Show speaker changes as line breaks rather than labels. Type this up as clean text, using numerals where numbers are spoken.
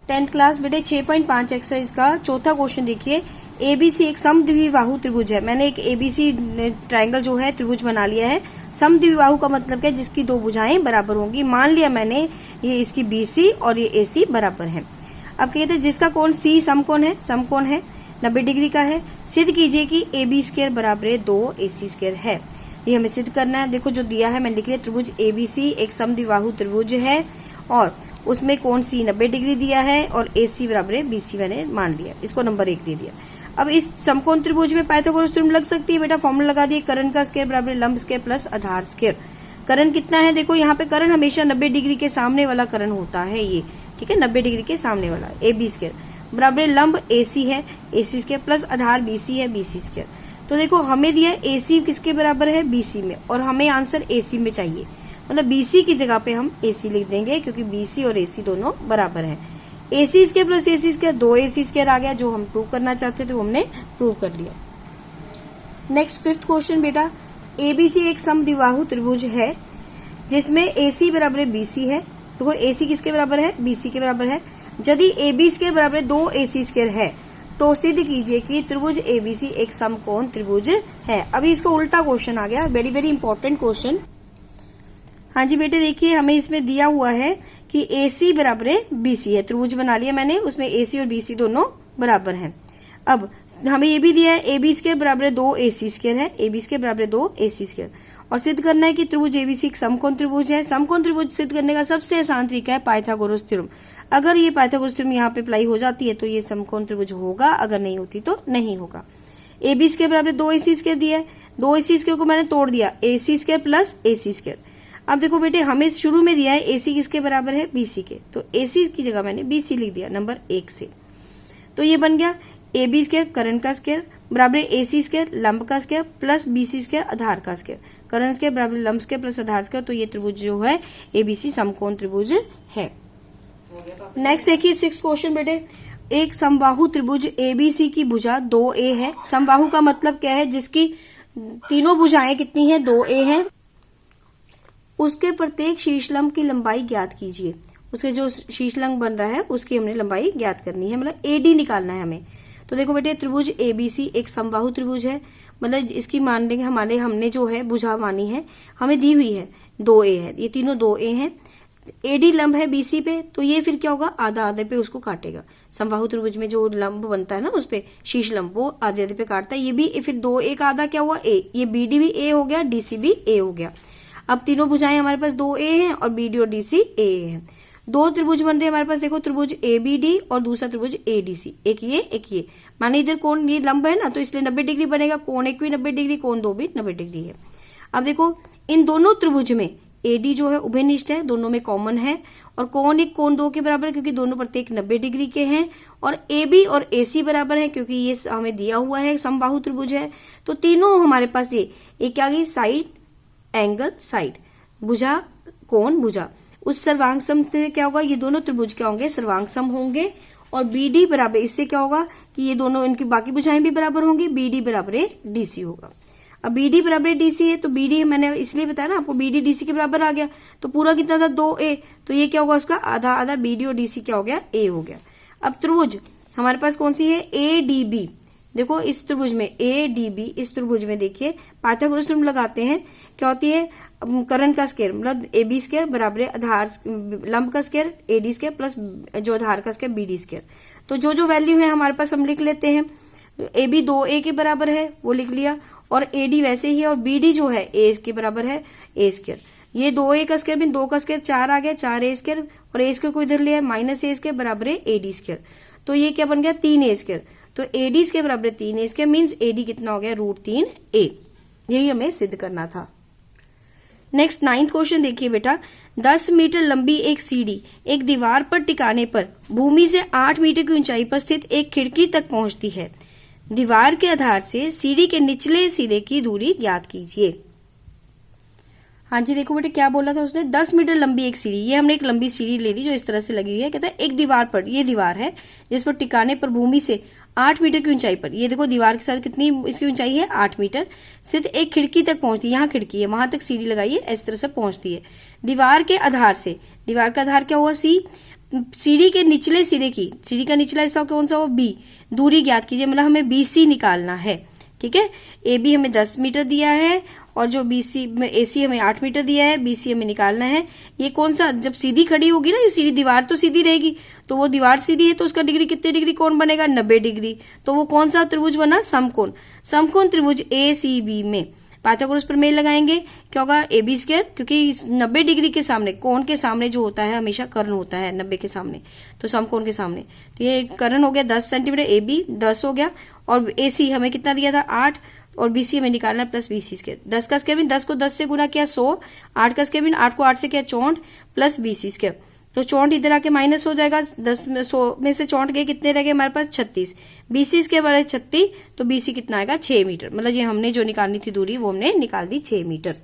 10th class बेटे 6.5 exercise का चौथा क्वेश्चन देखिए। एबीसी एक समद्विबाहु त्रिभुज है। मैंने एक एबीसी ट्रायंगल जो है त्रिभुज बना लिया है। समद्विबाहु का मतलब क्या है, जिसकी दो भुजाएं बराबर होंगी। मान लिया मैंने ये इसकी बीसी और ये एसी बराबर है। अब कहते हैं जिसका कोण सी समकोण है 90 डिग्री का है। सिद्ध कीजिए कि AB स्क्वायर बराबर 2AC स्क्वायर है। ये हमें सिद्ध करना है। देखो जो दिया है मैंने लिख लिया, त्रिभुज एबीसी एक समद्विबाहु त्रिभुज है और उसमें कोण सी 90 डिग्री दिया है और AC बराबर BC मैंने मान लिया, इसको नंबर 1 दे दिया। अब इस समकोण त्रिभुज में पाइथागोरस थ्योरम लग सकती है बेटा। फॉर्मूला लगा दिए, कर्ण का स्क्वायर बराबर लंब स्क्वायर प्लस आधार स्क्वायर। कर्ण कितना है, देखो यहाँ पे कर्ण हमेशा 90 डिग्री के सामने वाला कर्ण होता है ये, ठीक है, 90 डिग्री के सामने वाला। AB स्क्वायर बराबर लंब AC है, AC स्क्वायर प्लस आधार BC है, BC स्क्वायर। तो देखो हमें दिया AC किसके बराबर है, BC में, और हमें आंसर AC में चाहिए। मतलब BC की जगह पे हम AC लिख देंगे क्योंकि BC और AC दोनों बराबर है। AC square plus AC square 2AC square आ गया, जो हम प्रूव करना चाहते थे वो हमने प्रूव कर लिया। नेक्स्ट 5th क्वेश्चन बेटा। ABC एक समद्विबाहु त्रिभुज है जिसमें AC बराबर BC है। देखो AC किसके बराबर है, BC के बराबर है। यदि AB स्क्वायर बराबर 2AC स्क्वायर है तो सिद्ध कीजिए कि त्रिभुज ABC एक समकोण त्रिभुज है। अभी इसका उल्टा क्वेश्चन आ गया, वेरी वेरी इंपॉर्टेंट क्वेश्चन। हाँ जी बेटे देखिए, हमें इसमें दिया हुआ है कि AC बराबर BC है। त्रिभुज बना लिया मैंने, उसमें AC और BC दोनों बराबर हैं। अब हमें ये भी दिया है AB स्क्वायर बराबर 2AC स्क्वायर है, AB स्क्वायर बराबर 2AC स्क्वायर, और सिद्ध करना है कि त्रिभुज ABC एक समकोण त्रिभुज है। समकोण त्रिभुज सिद्ध करने का सबसे आसान तरीका है पाइथागोरस थ्योरम। अगर ये पाइथागोरस थ्योरम यहाँ पे अप्लाई हो जाती है तो ये समकोण त्रिभुज होगा, अगर नहीं होती तो नहीं होगा। AB स्क्वायर बराबर 2AC स्क्वायर दिया है, 2AC स्क्वायर को मैंने तोड़ दिया, AC square plus AC square. अब देखो बेटे हमें शुरू में दिया है AC किसके बराबर है, BC के, तो AC की जगह मैंने BC लिख दिया नंबर 1 से। तो ये बन गया AB स्क्वायर कर्ण का स्क्वायर बराबर AC स्क्वायर लंब का स्क्वायर प्लस BC स्क्वायर आधार का स्क्वायर। कर्ण स्क्वायर बराबर लंब स्क्वायर प्लस आधार स्क्वायर। तो ये त्रिभुज जो है ABC समकोण त्रिभुज है। नेक्स्ट देखिए 6th क्वेश्चन बेटे। एक समबाहु त्रिभुज ABC की भुजा 2A है। समबाहु का मतलब क्या है, जिसकी तीनों भुजाएं कितनी है, 2A है। उसके प्रत्येक शीर्षलंब की लंबाई ज्ञात कीजिए। उसके जो शीर्षलंब बन रहा है उसकी हमने लंबाई ज्ञात करनी है, मतलब AD निकालना है हमें। तो देखो बेटे त्रिभुज ABC एक समबाहु त्रिभुज है, मतलब इसकी मान लेंगे हमने जो है भुजा मानी है, हमें दी हुई है 2A है, ये तीनों 2A हैं। AD लंब है BC पे, तो ये फिर क्या होगा, आधा आधे पे उसको काटेगा। समबाहु त्रिभुज में जो लंब बनता है ना उस पे शीर्ष लंब, वो आधे आधे पे काटता है। ये भी फिर 2A का आधा क्या हुआ, A, ये BD भी A हो गया, DC भी A हो गया। अब तीनों भुजाएं हमारे पास 2A हैं और BD और DC A है। दो त्रिभुज बन रहे हैं हमारे पास, देखो त्रिभुज ABD और दूसरा त्रिभुज ADC, एक ये माने इधर कोण ये लंब है ना, तो इसलिए 90 डिग्री बनेगा। कोण एक भी 90 डिग्री, कोण दो भी 90 डिग्री है। अब देखो इन दोनों त्रिभुज में AD जो है उभयनिष्ठ है, दोनों में कॉमन है, और कोण एक कोण 2 के बराबर है क्योंकि दोनों प्रत्येक 90 डिग्री के हैं, और AB और AC बराबर है क्योंकि ये हमें दिया हुआ है समबाहु त्रिभुज है। तो तीनों हमारे पास ये क्या गई, साइड एंगल साइड, भुजा कोण भुजा, उस सर्वांग सम से क्या होगा, ये दोनों त्रिभुज क्या होंगे, सर्वांग सम होंगे। और BD बराबर, इससे क्या होगा कि ये दोनों इनकी बाकी भुजाएं भी बराबर होंगी, BD बराबर DC होगा। अब BD बराबर DC है तो BD मैंने इसलिए बताया ना आपको, BD DC के बराबर आ गया, तो पूरा कितना था 2A, तो ये क्या होगा उसका आधा आधा, BD और DC क्या हो गया, A हो गया। अब त्रिभुज हमारे पास कौन सी है, ADB। देखो इस त्रिभुज में ADB, इस त्रिभुज में देखिए पाइथागोरस थ्योरम लगाते हैं, क्या होती है, कर्ण का स्क्वायर मतलब AB स्क्वायर बराबर आधार लंब का स्क्वायर AD स्क्वायर प्लस जो आधार का स्क्वायर BD स्क्वायर। तो जो जो वैल्यू है हमारे पास हम लिख लेते हैं। AB 2A के बराबर है वो लिख लिया, और AD वैसे ही है, और BD जो है A के बराबर है A स्क्वायर। ये 2A का स्क्वायर भी 2 का स्क्वायर 4 आ गया, 4A स्क्वायर, और A स्क्वायर को इधर लिया माइनस A स्क्वायर बराबर है AD स्क्वायर। तो ये क्या बन गया 3A स्क्वायर। तो AD स्क्वायर बराबर 3A स्क्वायर मीन्स AD कितना हो गया, √3A। यही हमें सिद्ध करना था। नेक्स्ट 9th क्वेश्चन देखिए बेटा। 10 मीटर लंबी एक सीढ़ी एक दीवार पर टिकाने पर भूमि से 8 मीटर की ऊंचाई पर स्थित एक खिड़की तक पहुंचती है। दीवार के आधार से सीढ़ी के निचले सिरे की दूरी ज्ञात कीजिए। हाँ जी देखो बेटे क्या बोला था उसने, 10 मीटर लंबी एक सीढ़ी, ये हमने एक लंबी सीढ़ी ले ली जो इस तरह से लगी है। कहता है एक दीवार पर, ये दीवार है जिस पर टिकाने पर भूमि से 8 मीटर की ऊंचाई पर, ये देखो दीवार के साथ कितनी इसकी ऊंचाई है 8 मीटर, स्थित एक खिड़की तक पहुंचती है। यहाँ खिड़की है, वहां तक सीढ़ी लगाई है, इस तरह से पहुंचती है। दीवार के आधार से, दीवार का आधार क्या हुआ C, सीढ़ी के निचले सिरे की, सीढ़ी का निचला हिस्सा कौन सा हो, बी, दूरी ज्ञात कीजिए, मतलब हमें बीसी निकालना है। ठीक है, ए बी हमें 10 मीटर दिया है और जो बीसी एसी हमें 8 मीटर दिया है, बीसी हमें निकालना है। ये कौन सा, जब सीधी खड़ी होगी ना ये सीधी, दीवार तो सीधी रहेगी, तो वो दीवार सीधी है तो उसका डिग्री कितने डिग्री कोण बनेगा, 90 डिग्री। तो वो कौन सा त्रिभुज बना, समकोण। समकोण त्रिभुज ए सी बी में पाइथागोरस प्रमेय लगाएंगे, क्या होगा, ए बी स्क्वायर, क्योंकि 90 डिग्री के सामने, कोण के सामने जो होता है हमेशा कर्ण होता है 90 के सामने, तो समकोण के सामने, तो ये कर्ण हो गया 10 सेंटीमीटर, ए बी 10 हो गया, और ए सी हमें कितना दिया था 8, और बीसी हमें निकालना प्लस बीसी स्क्वायर। 10 का स्क्वायर 10 को 10 से गुना किया 100, 8 का स्क्वायर 8 को 8 से किया 64 प्लस बीसी स्क्वायर, तो 64 इधर आके माइनस हो जाएगा, 10 में 100 में से 64 गए, कितने रह गए हमारे पास 36, बीसी स्क्वायर बराबर 36, तो बीसी कितना आएगा 6 मीटर, मतलब ये हमने जो निकालनी थी दूरी वो हमने निकाल दी 6 मीटर।